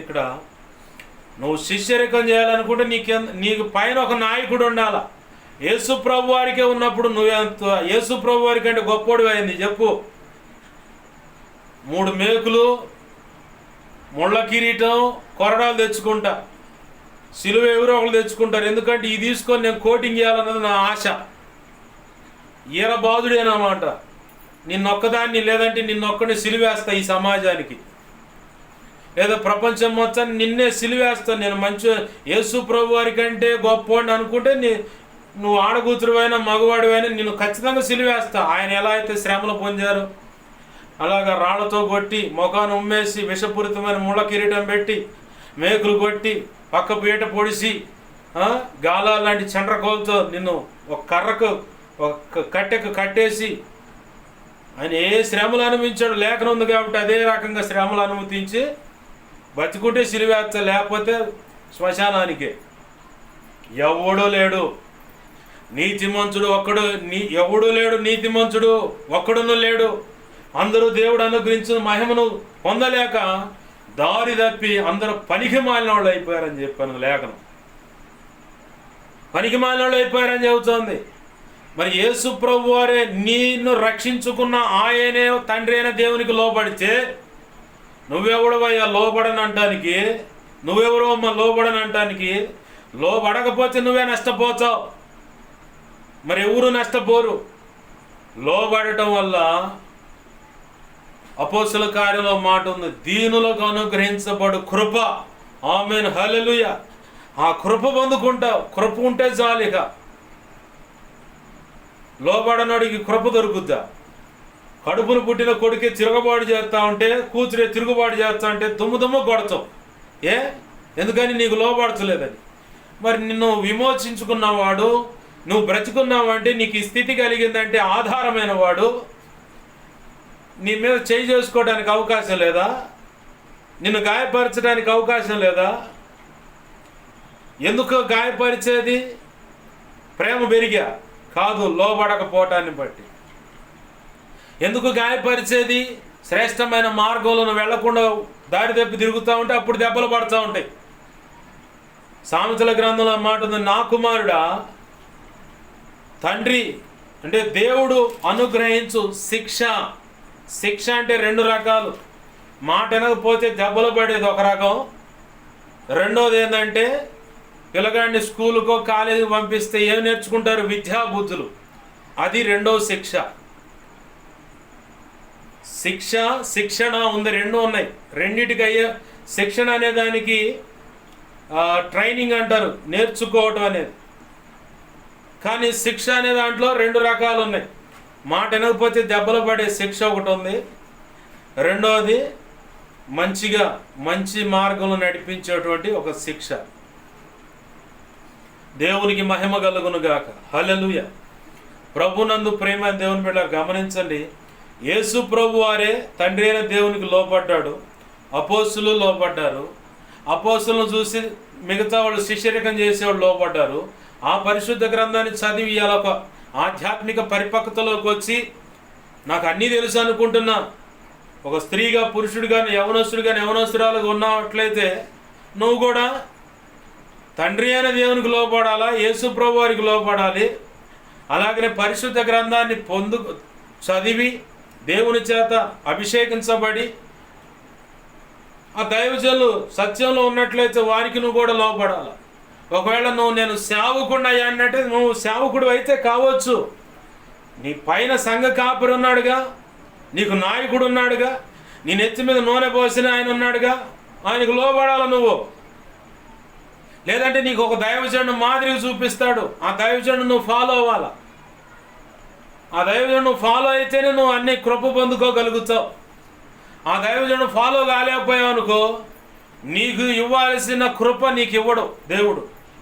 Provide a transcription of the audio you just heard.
ఇక్కడ నువ్వు శిష్యరికం చేయాలనుకుంటే నీకు పైన ఒక నాయకుడు ఉండాల. యేసు ప్రభు వారికే ఉన్నప్పుడు నువ్వెంత యేసు ప్రభు వారి కంటే గొప్పోడు అయింది చెప్పు. 3 మేకులు, ముళ్ళ కిరీటం, కొరడాలు తెచ్చుకుంటా, సిలువ ఎవరో ఒకరు తెచ్చుకుంటారు. ఎందుకంటే ఇది తీసుకొని నేను కోటింగ్ చేయాలన్నది నా ఆశ. ఈరబాదుడేనమాట. నిన్నొక్కదాన్ని లేదంటే నిన్నొక్కడిని సిలువేస్తా ఈ సమాజానికి, లేదా ప్రపంచం మొత్తాన్ని నిన్నే సిలివేస్తాను. నేను మంచి యేసు ప్రభు వారి కంటే గొప్పవాడిని అనుకుంటే నువ్వు ఆడకూతురువైనా మగవాడివైనా నిన్ను ఖచ్చితంగా సిలివేస్తా. ఆయన ఎలా అయితే శ్రమలు పొందారు అలాగా రాళ్లతో కొట్టి, ముఖాన్ని ఉమ్మేసి, విషపూరితమైన ముళ్ళ కిరీటం పెట్టి, మేకులు కొట్టి, పక్క పీట పొడిసి, గాలాలు లాంటి చండ్రకోలతో నిన్ను ఒక కర్రకు ఒక కట్టెకు కట్టేసి ఆయన ఏ శ్రమలు అనుభవించాడు లేఖనం ఉంది కాబట్టి అదే రకంగా శ్రమలు అనుమతించి బతుకుంటే సిలివేస్తా, లేకపోతే శ్మశానానికే. ఎవడూ లేడు నీతిమంతుడు ఒక్కడు, ఎవడూ లేడు నీతిమంతుడు ఒక్కడును లేడు. అందరూ దేవుడు అనుగ్రహించిన మహిమను పొందలేక దారి తప్పి అందరూ పనికి మాలిన వాళ్ళు అయిపోయారని చెప్పాను లేఖనం. పనికి మాలిన వాళ్ళు అయిపోయారని చెబుతోంది. మరి యేసు ప్రభు వారే నిన్ను రక్షించుకున్న ఆయనే తండ్రి అయిన దేవునికి లోబడితే నువ్వెవడవయ్యా లోబడని అంటానికి? నువ్వెవరో అమ్మ లోబడని అంటానికి? లోబడకపోతే నువ్వే నష్టపోతావు, మరి ఎవరు నష్టపోరు. లోబడటం వల్ల అపోస్తల కార్యంలో మాట ఉంది, దీనులకు అనుగ్రహించబడు కృప. ఆమేన్, హల్లెలూయా. ఆ కృప పొందుకుంటావు. కృప ఉంటే చాలిక. లోబడనోడికి కృప దొరుకుద్దా? కడుపును పుట్టిన కొడుకే తిరుగుబాటు చేస్తా ఉంటే, కూతురే తిరుగుబాటు చేస్తా ఉంటే దుమ్ము కొడతావు. ఎందుకని? నీకు లోబడచలేదని. మరి నిన్ను విమోచించుకున్నవాడు, నువ్వు బ్రతుకున్నావంటే, నీకు ఈ స్థితి కలిగిందంటే ఆధారమైన వాడు నీ మీద చేయి చేసుకోవడానికి అవకాశం లేదా? నిన్ను గాయపరచడానికి అవకాశం లేదా? ఎందుకు గాయపరిచేది? ప్రేమ పెరిగా కాదు, లోబడకపోవటాన్ని బట్టి. ఎందుకు గాయపరిచేది? శ్రేష్టమైన మార్గంలో వెళ్లకుండా దారి తప్పి తిరుగుతూ ఉంటే అప్పుడు దెబ్బలు పడుతూ ఉంటాయి. సామెతల గ్రంథంలో మాట ఉంది, నా కుమారుడా, తండ్రి అంటే దేవుడు అనుగ్రహించు శిక్ష. శిక్ష అంటే 2 రకాలు. మాట వినకపోతే దెబ్బలు పడేది ఒక రకం. రెండోది ఏంటంటే పిల్లగాడిని స్కూలుకో కాలేజీకి పంపిస్తే ఏం నేర్చుకుంటారు? విద్యా బుద్ధులు. అది రెండవ శిక్ష. శిక్షణ ఉంది, 2 ఉన్నాయి. రెండిటికి అయ్యే శిక్షణ అనే దానికి ట్రైనింగ్ అంటారు, నేర్చుకోవటం అనేది. కానీ శిక్ష అనే దాంట్లో 2 రకాలు ఉన్నాయి. మాట వినకపోతే దెబ్బలు పడే శిక్ష ఒకటి ఉంది. రెండవది మంచి మార్గంలో నడిపించేటువంటి ఒక శిక్ష. దేవునికి మహిమ కలుగును గాక. హల్లెలూయా. ప్రభునందు ప్రేమ దేవుని బిడ్డ గమనించండి. యేసు ప్రభు వారే తండ్రి అయిన దేవునికి లోపడ్డాడు. అపోస్తులు లోపడ్డారు. అపోస్తులను చూసి మిగతా వాళ్ళు శిష్యరికం చేసేవాళ్ళు లోపడ్డారు. ఆ పరిశుద్ధ గ్రంథాన్ని చదివి ఇవాళ ఒక ఆధ్యాత్మిక పరిపక్వతలోకి వచ్చి నాకు అన్నీ తెలుసు అనుకుంటున్నా ఒక స్త్రీగా, పురుషుడిగా, యవనస్తుడిగా, యవనస్తురాలుగా ఉన్నట్లయితే నువ్వు కూడా తండ్రి అయిన దేవునికి లోపడాలా, యేసు ప్రభు వారికి లోపడాలి. అలాగనే పరిశుద్ధ గ్రంథాన్ని చదివి దేవుని చేత అభిషేకించబడి ఆ దైవజనులు సత్యంలో ఉన్నట్లయితే వారికి నువ్వు కూడా లోపడాలి. ఒకవేళ నేను సేవకుడు అయ్యా అన్నట్టే నువ్వు సేవకుడు అయితే కావచ్చు. నీ పైన సంఘ కాపురి ఉన్నాడుగా, నీకు నాయకుడు ఉన్నాడుగా, నీ నెత్తి మీద నూనె పోసిన ఆయన ఉన్నాడుగా, ఆయనకు లోబడాలి నువ్వు. లేదంటే నీకు ఒక దైవజనుడు మాదిరిగా చూపిస్తాడు, ఆ దైవజనుడు నువ్వు ఫాలో అవ్వాలి. ఆ దైవజనుడు నువ్వు ఫాలో అయితేనే నువ్వు అన్ని కృప పొందుకోగలుగుతావు. ఆ దైవజనుడు ఫాలో కాలేకపోయావు అనుకో, నీకు ఇవ్వాల్సిన కృప నీకు ఇవ్వడు దేవుడు.